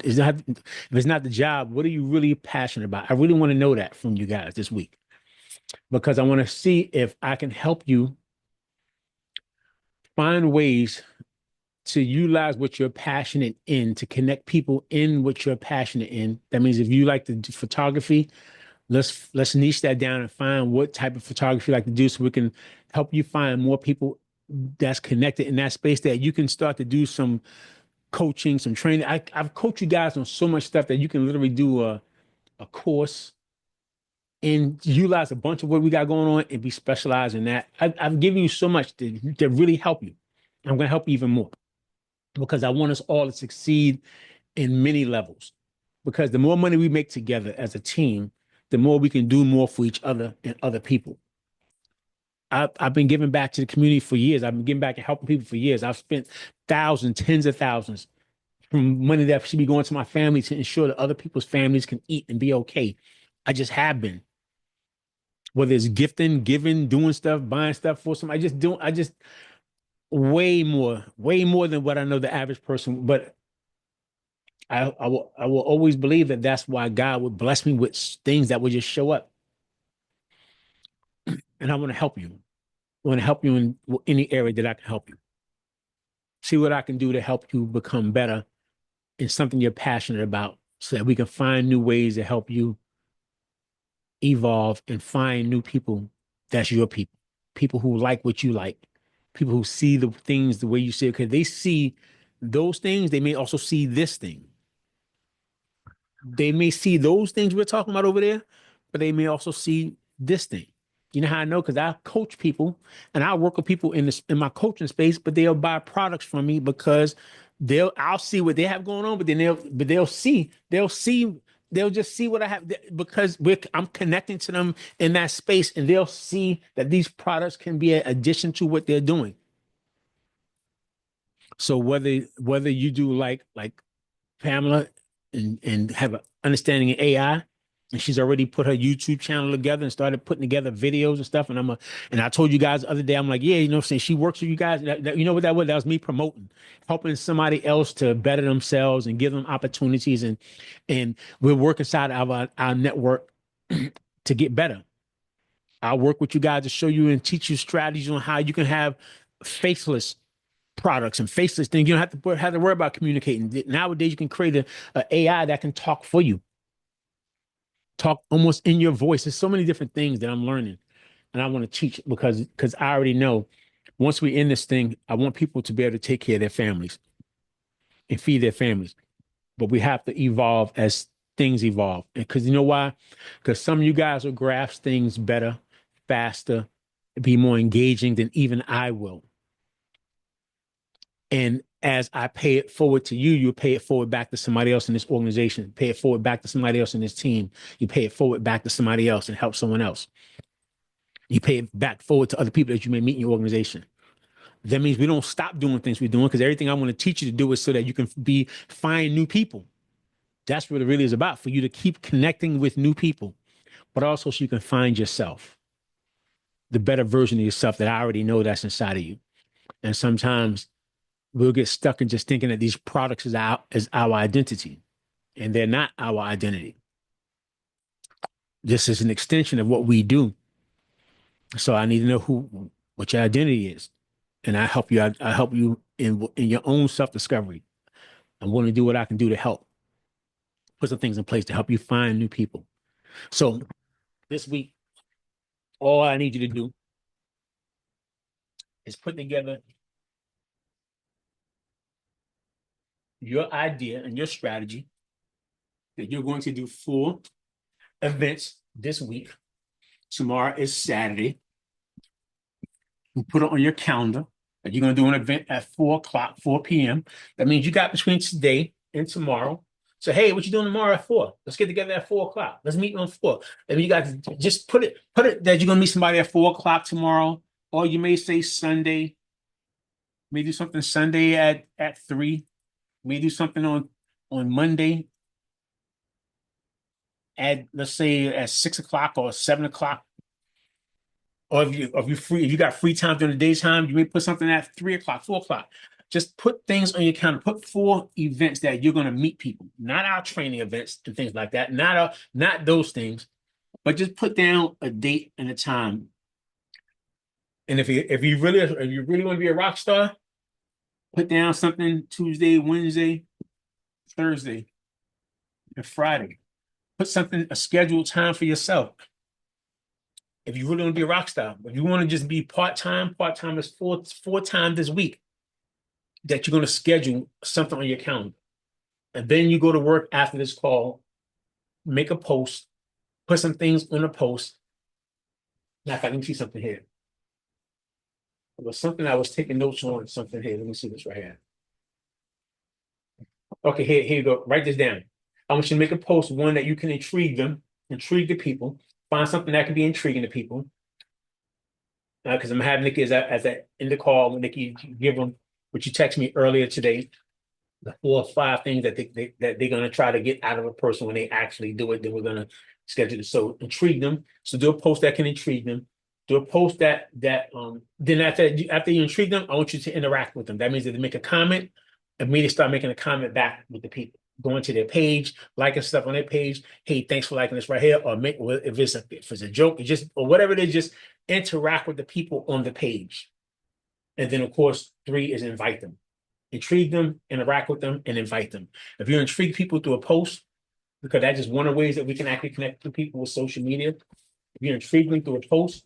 it's not the job, what are you really passionate about? I really want to know that from you guys this week, because I want to see if I can help you find ways to utilize what you're passionate in, to connect people in what you're passionate in. That means if you like to do photography, let's niche that down and find what type of photography you like to do, so we can help you find more people that's connected in that space, that you can start to do some coaching, some training. I've coached you guys on so much stuff that you can literally do a course and utilize a bunch of what we got going on and be specialized in that. I've given you so much to really help you. I'm going to help you even more, because I want us all to succeed in many levels. Because the more money we make together as a team, the more we can do more for each other and other people. I've been giving back to the community for years. I've been giving back and helping people for years. I've spent thousands, tens of thousands from money that should be going to my family to ensure that other people's families can eat and be okay. I just have been. Whether it's gifting, giving, doing stuff, buying stuff for somebody, I just way more than what I know the average person. But I will always believe that that's why God would bless me with things that would just show up. And I want to help you. I want to help you in any area that I can help you. See what I can do to help you become better in something you're passionate about, so that we can find new ways to help you evolve and find new people that's your people. People who like what you like. People who see the things the way you see it. Because they see those things, they may also see this thing. They may see those things we're talking about over there, but they may also see this thing. You know how I know? Because I coach people and I work with people in my coaching space, but they'll buy products from me because I'll see what they have going on, but then they'll just see what I have, because I'm connecting to them in that space, and they'll see that these products can be an addition to what they're doing. So whether you do like Pamela and have an understanding in AI. And she's already put her YouTube channel together and started putting together videos and stuff. And I told you guys the other day, I'm like, yeah, you know what I'm saying? She works with you guys. You know what that was? That was me promoting, helping somebody else to better themselves and give them opportunities. And we're working inside of our network to get better. I'll work with you guys to show you and teach you strategies on how you can have faceless products and faceless things. You don't have to worry about communicating. Nowadays, you can create a AI that can talk for you, talk almost in your voice. There's so many different things that I'm learning, and I want to teach, because I already know once we end this thing, I want people to be able to take care of their families and feed their families. But we have to evolve as things evolve. And because you know why? Because some of you guys will grasp things better, faster, be more engaging than even I will. And as I pay it forward to you, you pay it forward back to somebody else in this organization, pay it forward back to somebody else in this team. You pay it forward back to somebody else and help someone else. You pay it back forward to other people that you may meet in your organization. That means we don't stop doing things we're doing, because everything I want to teach you to do is so that you can find new people. That's what it really is about, for you to keep connecting with new people, but also so you can find yourself, the better version of yourself that I already know that's inside of you. And sometimes we'll get stuck in just thinking that these products is our identity, and they're not our identity. This is an extension of what we do. So I need to know what your identity is, and I help you. I help you in your own self discovery. I'm willing to do what I can do to help put some things in place to help you find new people. So this week, all I need you to do is put together your idea and your strategy that you're going to do 4 events this week. Tomorrow is Saturday. You put it on your calendar. And you're going to do an event at 4 o'clock, 4 p.m. That means you got between today and tomorrow. So, hey, what you doing tomorrow at 4? Let's get together at 4 o'clock. Let's meet on 4. And you got to just put it that you're going to meet somebody at 4 o'clock tomorrow. Or you may say Sunday. May do something Sunday at 3. May do something on Monday at, let's say, at 6 o'clock or 7 o'clock. Or if you got free time during the daytime, you may put something at 3 o'clock, 4 o'clock. Just put things on your calendar. Put 4 events that you're going to meet people, not our training events and things like that, not those things, but just put down a date and a time. And if you really want to be a rock star, put down something Tuesday, Wednesday, Thursday, and Friday. Put something, a scheduled time for yourself. If you really want to be a rock star, if you want to just be part-time is four times this week that you're going to schedule something on your calendar. And then you go to work after this call, make a post, put some things on a post. Now, if I can see something here. It was something I was taking notes on, something here. Let me see this right here. Okay, here you go. Write this down. I want you to make a post, one that you can intrigue the people. Find something that can be intriguing to people. Because I'm having Nikki in the call, when Nikki give them what you text me earlier today, the 4 or 5 things that they're going to try to get out of a person when they actually do it. Then we're going to schedule it. So intrigue them. So do a post that can intrigue them. Do a post that then after you intrigue them, I want you to interact with them. That means that they make a comment, immediately start making a comment back with the people. Going to their page, liking stuff on their page. Hey, thanks for liking this right here. Or if it's a joke, or whatever it is, just interact with the people on the page. And then, of course, 3 is invite them. Intrigue them, interact with them, and invite them. If you intrigue people through a post, because that's just one of the ways that we can actually connect to people with social media. If you intrigue them through a post,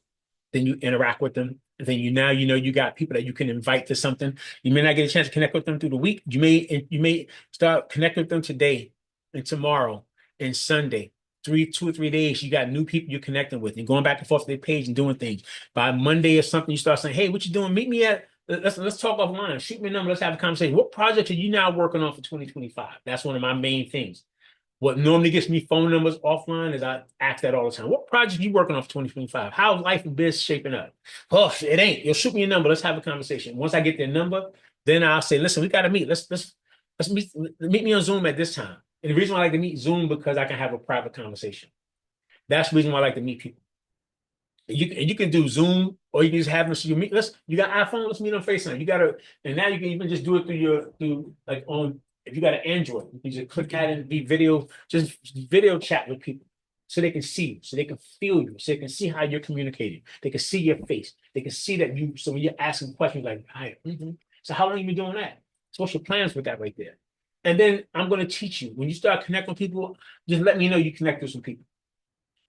then you interact with them. And then you got people that you can invite to something. You may not get a chance to connect with them through the week. You may start connecting with them today and tomorrow and Sunday. 2 or 3 days, you got new people you're connecting with and going back and forth to their page and doing things. By Monday or something, you start saying, hey, what you doing? Meet me at, let's talk offline. Shoot me a number. Let's have a conversation. What project are you now working on for 2025? That's one of my main things. What normally gets me phone numbers offline is I ask that all the time. What project are you working on for 2025? How's life and business shaping up? Oh, it ain't. You'll shoot me a number. Let's have a conversation. Once I get their number, then I'll say, listen, we got to meet. Let's meet me on Zoom at this time. And the reason why I like to meet Zoom because I can have a private conversation. That's the reason why I like to meet people. You can do Zoom, or you can just have them. So you meet. You got iPhone. Let's meet on FaceTime. And now you can even just do it through like on. If you got an Android, you can just click that and be just video chat with people so they can see you, so they can feel you, so they can see how you're communicating. They can see your face. They can see that you, so when you're asking questions like, hi, so how long have you been doing that? So what's your plans with that right there? And then I'm going to teach you. When you start connecting with people, just let me know you connect with some people.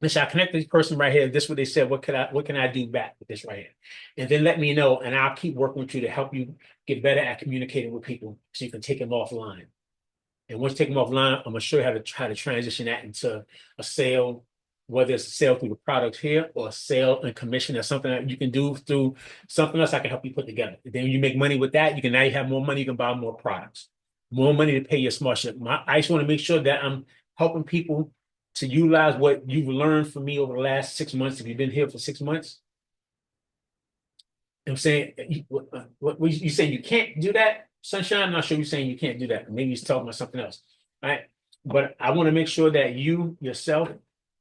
Listen, I connect this person right here. This is what they said. What can I do back with this right here? And then let me know, and I'll keep working with you to help you get better at communicating with people so you can take them offline. And once you take them offline, I'm gonna show you how to transition that into a sale, whether it's a sale through the product here or a sale and commission. That's something that you can do through something else I can help you put together. And then when you make money with that, now you have more money, you can buy more products, more money to pay your smart ship. I just want to make sure that I'm helping people to utilize what you've learned from me over the last 6 months. If you've been here for 6 months, I'm saying, what you say you can't do that, Sunshine? I'm not sure you're saying you can't do that. Maybe he's talking about something else, right? But I want to make sure that you yourself,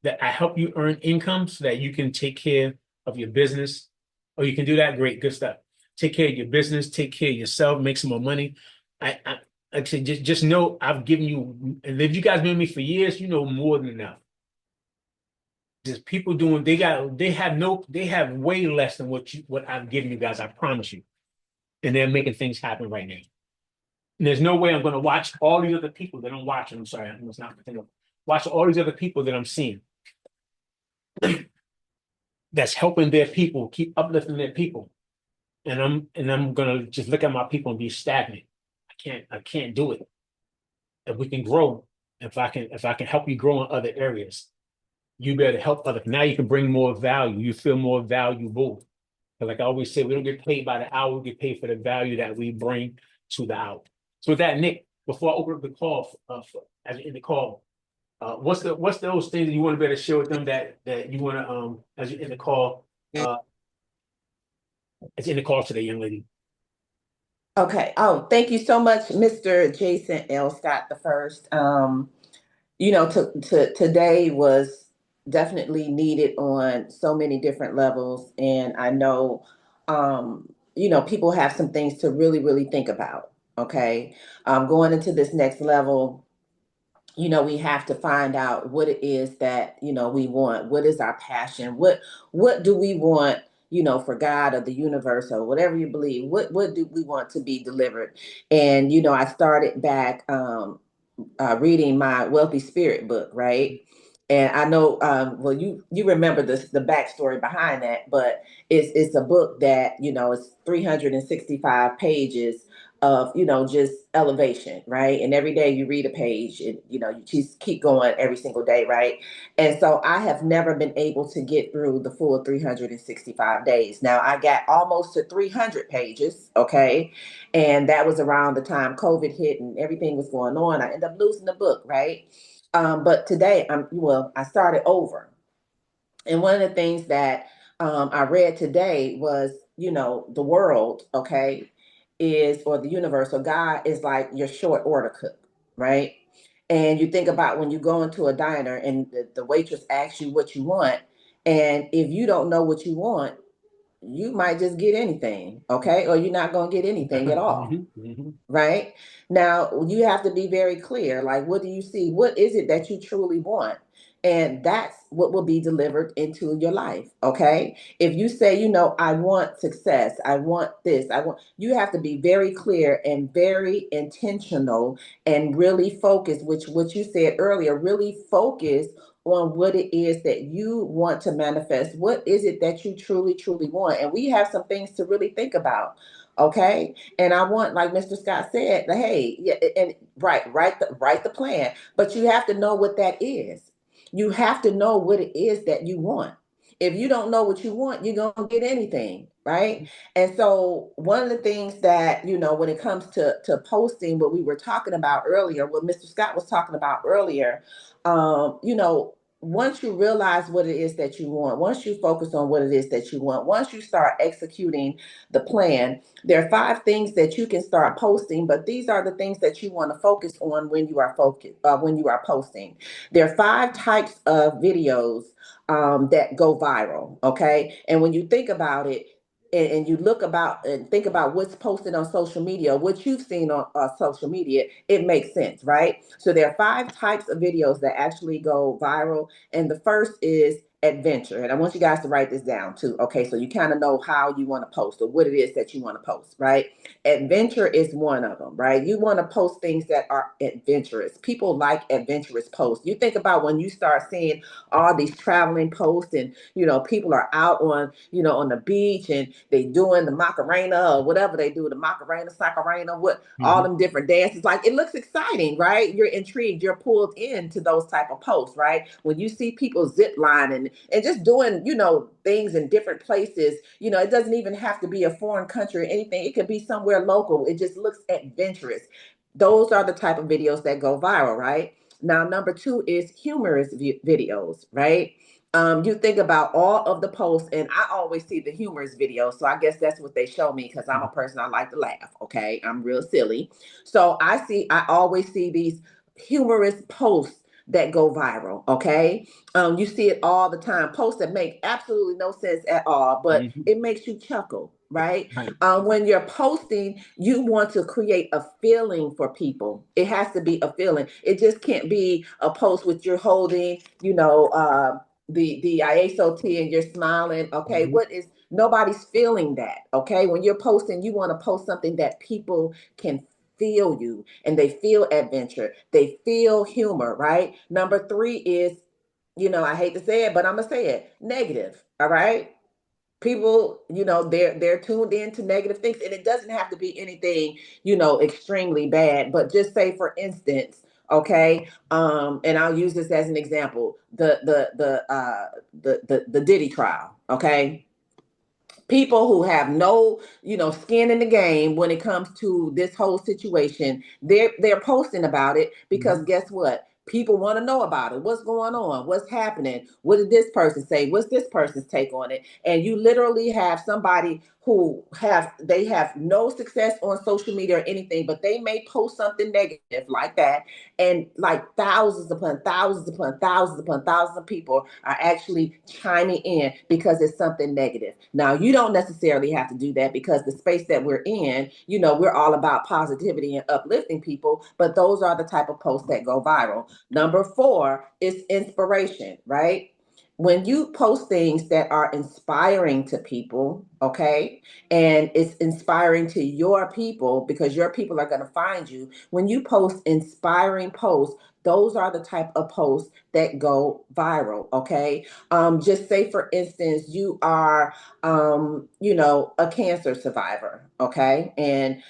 that I help you earn income so that you can take care of your business. Or you can do that, great, good stuff. Take care of your business, take care of yourself, make some more money. I say just know I've given you, and if you guys been with me for years, you know more than enough. Just people doing, they have way less than what I'm giving you guys, I promise you. And they're making things happen right now. And there's no way I'm going to watch all these other people that I'm watching. I'm sorry, it's not watch all these other people that I'm seeing that's helping their people, keep uplifting their people. And I'm gonna just look at my people and be stagnant. I can't do it. If we can grow, if I can help you grow in other areas, you better help others. Now you can bring more value. You feel more valuable. Like I always say, we don't get paid by the hour, we get paid for the value that we bring to the hour. So with that, Nick, before I open up the call, as in the call, what's those things that you want to be able to share with them that you want to as you in the call, as in the call today, young lady. Okay. Oh, thank you so much, Mr. Jason L. Scott the first. Today was definitely needed on so many different levels, and I know, people have some things to really, really think about. Okay, going into this next level, we have to find out what it is that we want. What is our passion? What do we want? For God or the universe or whatever you believe. What do we want to be delivered? And I started back. Reading my Wealthy Spirit book, right? And I know, well, you remember the backstory behind that, but it's a book that it's 365 pages of just elevation, right? And every day you read a page, and you just keep going every single day, right? And so I have never been able to get through the full 365 days. Now I got almost to 300 pages, okay? And that was around the time COVID hit and everything was going on. I ended up losing the book, right? But today, I started over. And one of the things that I read today was, the world, okay, or the universe or God is like your short order cook, right? And you think about when you go into a diner and the waitress asks you what you want. And if you don't know what you want, you might just get anything, okay? Or you're not going to get anything at all. Right? Now, you have to be very clear. Like, what do you see? What is it that you truly want? And that's what will be delivered into your life. Okay. If you say, I want success, I want this, you have to be very clear and very intentional and really focus, which what you said earlier, really focus on what it is that you want to manifest. What is it that you truly, truly want? And we have some things to really think about. Okay. And I want, like Mr. Scott said, hey, yeah, and write the plan, but you have to know what that is. You have to know what it is that you want. If you don't know what you want, you're gonna get anything, right? And so one of the things that, when it comes to posting, what we were talking about earlier, what Mr. Scott was talking about earlier, once you realize what it is that you want, once you focus on what it is that you want, once you start executing the plan, there are 5 things that you can start posting, but these are the things that you want to focus on when you are when you are posting. There are 5 types of videos that go viral. Okay, and when you think about it, and you look about and think about what's posted on social media, what you've seen on social media, it makes sense, right? So there are 5 types of videos that actually go viral, and the first is adventure. And I want you guys to write this down too. Okay, so you kind of know how you want to post or what it is that you want to post, right? Adventure is one of them, right? You want to post things that are adventurous. People like adventurous posts. You think about when you start seeing all these traveling posts, and people are out on the beach and they doing the Macarena or whatever they do, the Macarena, Sacarena, what all them different dances. Like, it looks exciting, right? You're intrigued, you're pulled into those type of posts, right? When you see people zip lining and just doing, things in different places, it doesn't even have to be a foreign country or anything. It could be somewhere local. It just looks adventurous. Those are the type of videos that go viral, right? Now, number 2 is humorous videos, right? You think about all of the posts, and I always see the humorous videos. So I guess that's what they show me because I'm a person, I like to laugh. Okay. I'm real silly. So I always see these humorous posts that go viral. Okay. You see it all the time. Posts that make absolutely no sense at all, but it makes you chuckle, right? Right. When you're posting, you want to create a feeling for people. It has to be a feeling. It just can't be a post with you're holding, the ISOT and you're smiling. Okay, what is nobody's feeling that? Okay, when you're posting, you want to post something that people can feel you and they feel adventure, they feel humor, right? Number 3 is, I hate to say it, but I'm gonna say it, negative. All right. People, they're tuned into negative things, and it doesn't have to be anything, extremely bad, but just say, for instance, okay, and I'll use this as an example, the Diddy trial, okay. people who have no, skin in the game when it comes to this whole situation, they're posting about it because guess what? People want to know about it. What's going on? What's happening? What did this person say? What's this person's take on it? And you literally have somebody who they have no success on social media or anything, but they may post something negative like that, and like thousands upon thousands upon thousands upon thousands of people are actually chiming in because it's something negative. Now, you don't necessarily have to do that because the space that we're in, we're all about positivity and uplifting people, but those are the type of posts that go viral. Number 4 is inspiration, right? When you post things that are inspiring to people, okay, and it's inspiring to your people because your people are going to find you. When you post inspiring posts, those are the type of posts that go viral, okay? Just say, for instance, you are, a cancer survivor, okay? And,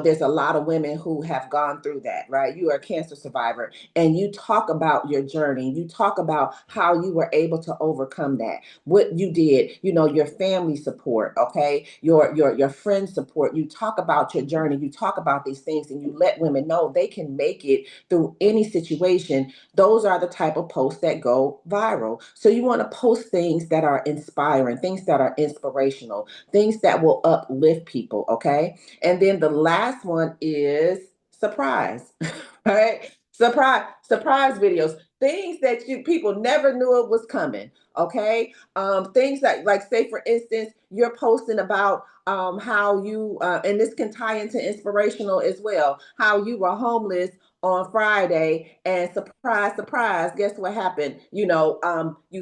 there's a lot of women who have gone through that, right? You are a cancer survivor and you talk about your journey. You talk about how you were able to overcome that, what you did, your family support, okay? Your friend support. You talk about your journey. You talk about these things and you let women know they can make it through any situation. Those are the type of posts that go viral. So you want to post things that are inspiring, things that are inspirational, things that will uplift people, okay? And then the last one is surprise, right? Surprise videos, things that people never knew it was coming, okay? Things like say, for instance, you're posting about how you, and this can tie into inspirational as well, how you were homeless on Friday, and surprise, guess what happened? You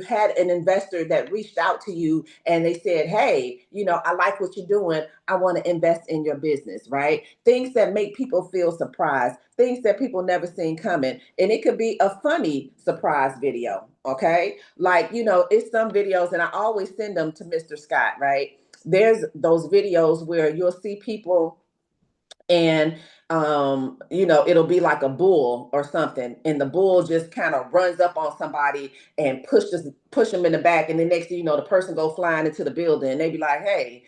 had an investor that reached out to you and they said, hey, I like what you're doing. I want to invest in your business, right? Things that make people feel surprised, things that people never seen coming. And it could be a funny surprise video, okay? Like, it's some videos, and I always send them to Mr. Scott, right? There's those videos where you'll see people and it'll be like a bull or something, and the bull just kind of runs up on somebody and push them in the back, and the next thing you know, the person go flying into the building and they be like, hey,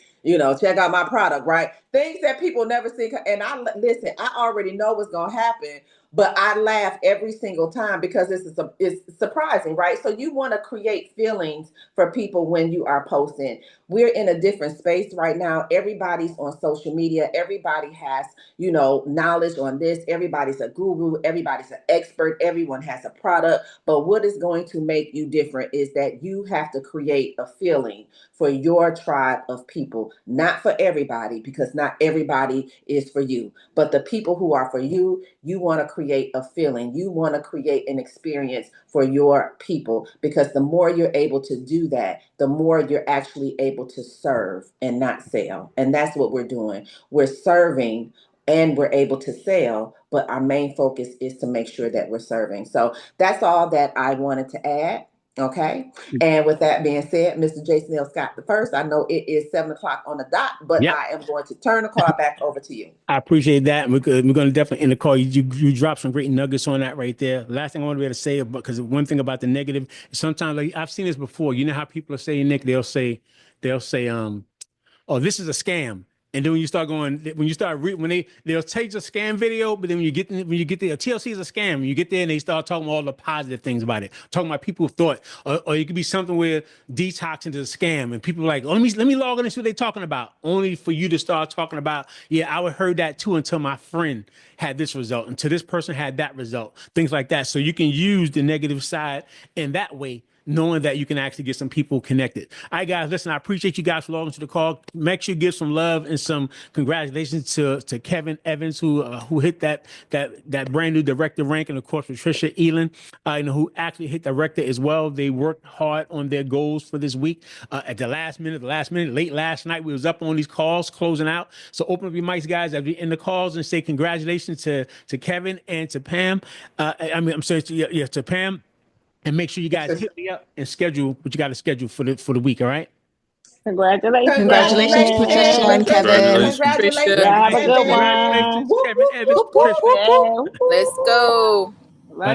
check out my product, right? Things that people never see. And listen, I already know what's gonna happen, but I laugh every single time because it's surprising, right? So you want to create feelings for people when you are posting. We're in a different space right now. Everybody's on social media. Everybody has, knowledge on this. Everybody's a guru. Everybody's an expert. Everyone has a product. But what is going to make you different is that you have to create a feeling for your tribe of people, not for everybody, because not everybody is for you. But the people who are for you, you want to create a feeling. You want to create an experience for your people, because the more you're able to do that, the more you're actually able to serve and not sell. And that's what we're doing. We're serving and we're able to sell, but our main focus is to make sure that we're serving. So that's all that I wanted to add. Okay. And with that being said, Mr. Jason L. Scott the first, I know it is 7:00 on the dot, but Yep. I am going to turn the call back over to you. I appreciate that. We're going to definitely end the call. You dropped some great nuggets on that right there. Last thing I want to be able to say, because one thing about the negative, sometimes, like, I've seen this before. You know how people are saying, Nick, they'll say, oh, this is a scam. And then when you start going, they'll take the scam video, but then when you get there, TLC is a scam. When you get there and they start talking all the positive things about it, talking about people who thought, or it could be something where detoxing is a scam, and people are like, oh, let me log in and see what they're talking about, only for you to start talking about, yeah, I would heard that too until my friend had this result, until this person had that result, things like that. So you can use the negative side in that way, knowing that you can actually get some people connected. All right, guys, listen, I appreciate you guys for logging to the call. Make sure you give some love and some congratulations to Kevin Evans, who hit that brand new director rank, and of course Patricia Elin, who actually hit director as well. They worked hard on their goals for this week. At the last minute, late last night, we was up on these calls closing out. So open up your mics, guys, as we end the calls, and say congratulations to Kevin and to Pam. I'm sorry, to Pam. And make sure you guys hit me up and schedule what you got to schedule for the week. All right. Congratulations. Congratulations, Patricia and Kevin. Congratulations, Yeah, have a good Kevin. one. Congratulations, Kevin Evans, Whoop, whoop, Patricia. whoop, whoop. Yeah. Let's go.